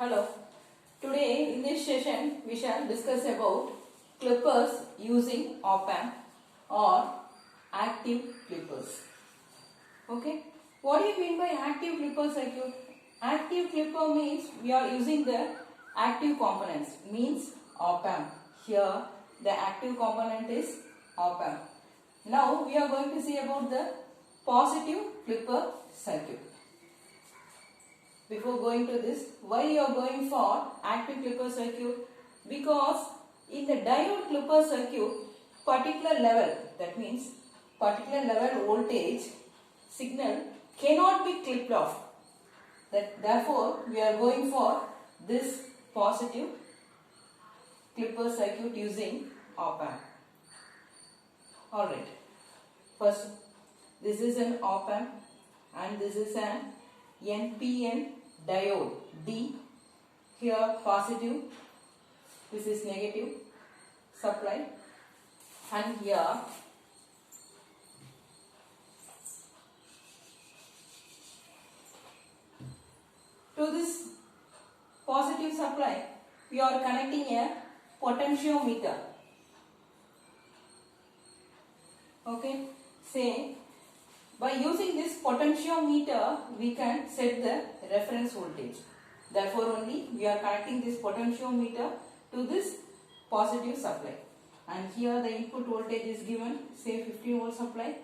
Hello. Today in this session we shall discuss about clippers using op-amp or active clippers. Okay. What do you mean by active clipper circuit? Active clipper means we are using the active components, means op-amp. Here the active component is op-amp. Now we are going to see about the positive clipper circuit. Before going to this, why you are going for active clipper circuit? Because in the diode clipper circuit, particular level, that means particular level voltage signal cannot be clipped off. Therefore, we are going for this positive clipper circuit using op-amp. Alright, first this is an op-amp and this is an NPN diode D. Here positive, this is negative supply, and here to this positive supply we are connecting a potentiometer. Okay, say by using this potentiometer we can set the reference voltage. Therefore only we are connecting this potentiometer to this positive supply, and here the input voltage is given, say 15 volt supply,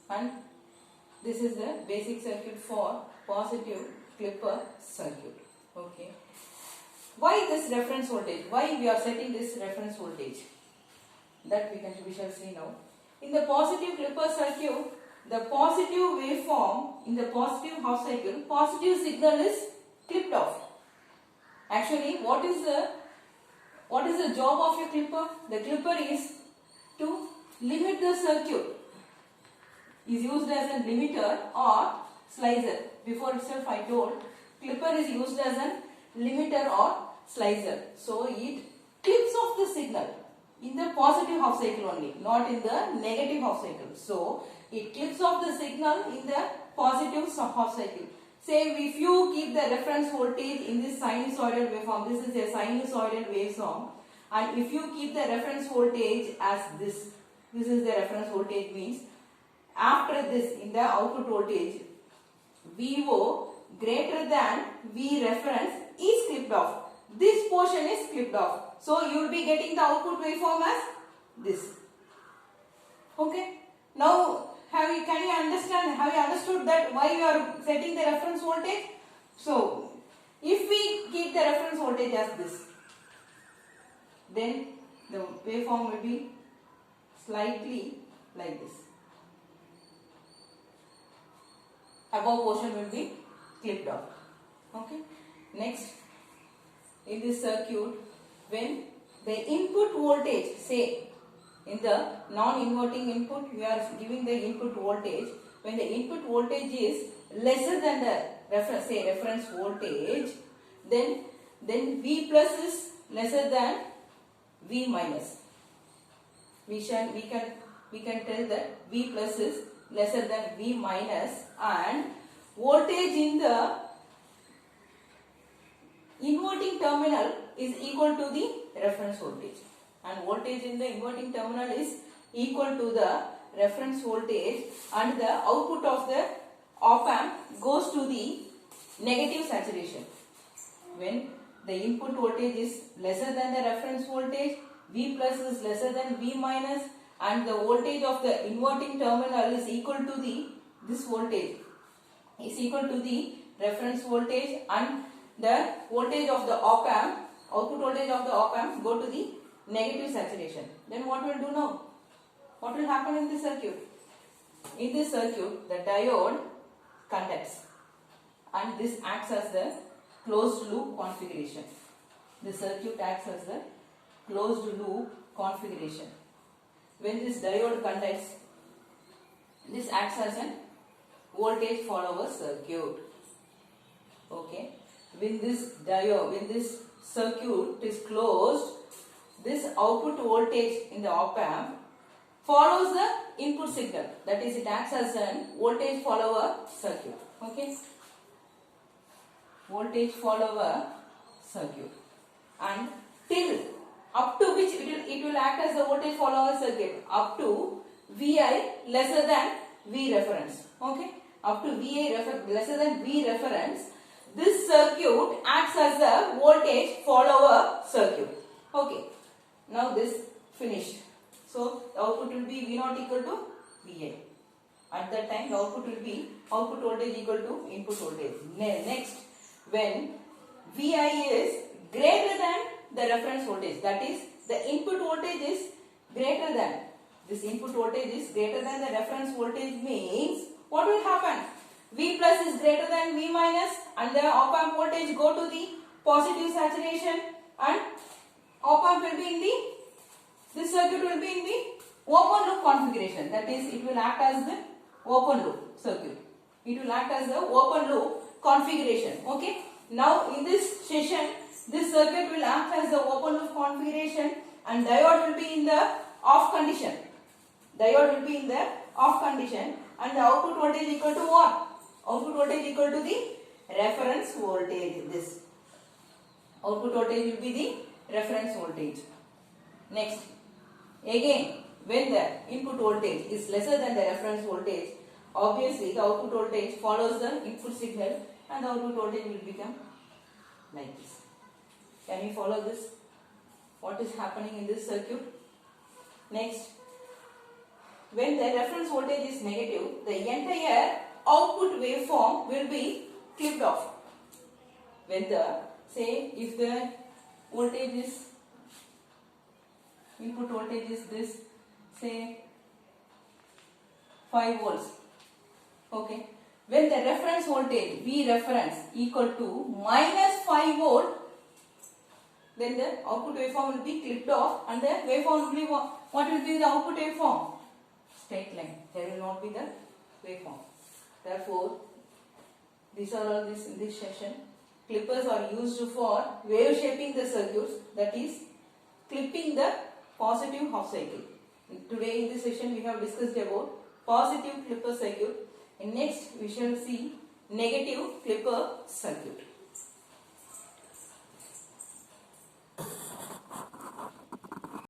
and this is the basic circuit for positive clipper circuit. Okay, why this reference voltage? Why we are setting this reference voltage? That we shall see now. In the positive clipper circuit, the positive waveform in the positive half cycle, positive signal is clipped off. Actually, what is the job of a clipper? The clipper is to limit the circuit. Is used as a limiter or slicer. Before itself I told clipper is used as a limiter or slicer. So it clips off the signal in the positive half cycle only, not in the negative half cycle. So it clips off the signal in the positive half cycle. Say if you keep the reference voltage in this sinusoidal waveform, this is a sinusoidal waveform, and if you keep the reference voltage as this is the reference voltage, means after this in the output voltage VO greater than V reference is clipped off. This portion is clipped off. So you will be getting the output waveform as this. Okay. Now have you understood that why we are setting the reference voltage? So if we keep the reference voltage as this, then the waveform will be slightly like this. Above portion will be clipped off. Okay. Next, in this circuit, when the input voltage, say in the non-inverting input, we are giving the input voltage. When the input voltage is lesser than the reference voltage, then V plus is lesser than V minus. We can tell that V plus is lesser than V minus, and voltage in the inverting terminal is equal to the reference voltage, and voltage in the inverting terminal is equal to the reference voltage, and the output of the op-amp goes to the negative saturation. When the input voltage is lesser than the reference voltage, V plus is lesser than V minus, and the voltage of the inverting terminal is equal to this voltage is equal to the reference voltage, and the voltage of the op-amp, output voltage of the op-amp go to the negative saturation. Then what will do now? What will happen in this circuit? In this circuit, the diode conducts, and this acts as the closed loop configuration. The circuit acts as the closed loop configuration. When this diode conducts, this acts as a voltage follower circuit. Okay. When this circuit is closed, this output voltage in the op-amp follows the input signal. That is, it acts as a voltage follower circuit. Okay. Voltage follower circuit, and till up to which it will act as the voltage follower circuit up to VI lesser than V reference. Okay, up to VI lesser than V reference, this circuit acts as the voltage follower circuit. Okay, now this finished. So the output will be V naught equal to VI. At that time, the output will be output voltage equal to input voltage. Next, when VI is greater than the reference voltage, that is, the input voltage is greater than, this input voltage is greater than the reference voltage, means what will happen? V plus is greater than V minus, and the op amp voltage go to the positive saturation, and op amp will be in the, this circuit will be in the open loop configuration. That is, it will act as the open loop circuit. It will act as the open loop configuration. Okay. Now in this session, this circuit will act as the open loop configuration, and diode will be in the off condition. Diode will be in the off condition, and the output voltage equal to what? Output voltage equal to the reference voltage. This output voltage will be the reference voltage. Next, again, when the input voltage is lesser than the reference voltage, obviously the output voltage follows the input signal, and the output voltage will become like this. Can you follow this? What is happening in this circuit? Next, when the reference voltage is negative, the entire output waveform will be clipped off. When the, say, if the voltage is, input voltage is this, say 5 volts. Okay. When the reference voltage V reference equal to minus 5 volt, then the output waveform will be clipped off, and the waveform will be what will be the output waveform? Straight line. There will not be the waveform. Therefore, these are all this in this session. Clippers are used for wave shaping the circuits, that is, clipping the positive half cycle. Today in this session we have discussed about positive clipper circuit. In next we shall see negative clipper circuit.